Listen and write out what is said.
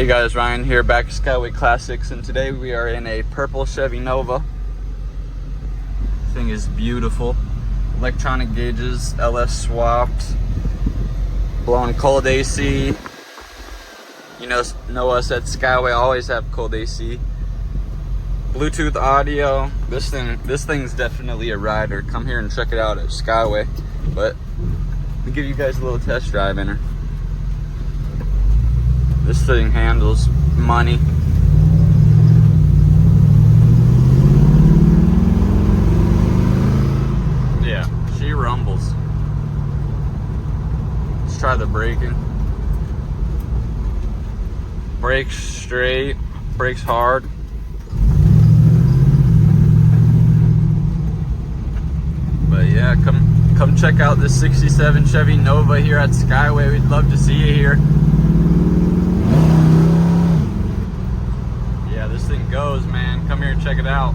Hey guys, Ryan here, back at Skyway Classics, and today we are in a purple Chevy Nova. This thing is beautiful. Electronic gauges, LS swapped, blowing cold AC. You know us at Skyway always have cold AC. Bluetooth audio. This thing's definitely a rider. Come here and check it out at Skyway. But let me give you guys a little test drive in her. This thing handles money. Yeah, she rumbles. Let's try the braking. Brakes straight, brakes hard. But yeah, come check out this 67 Chevy Nova here at Skyway. We'd love to see you here. This thing goes, man. Come here and check it out.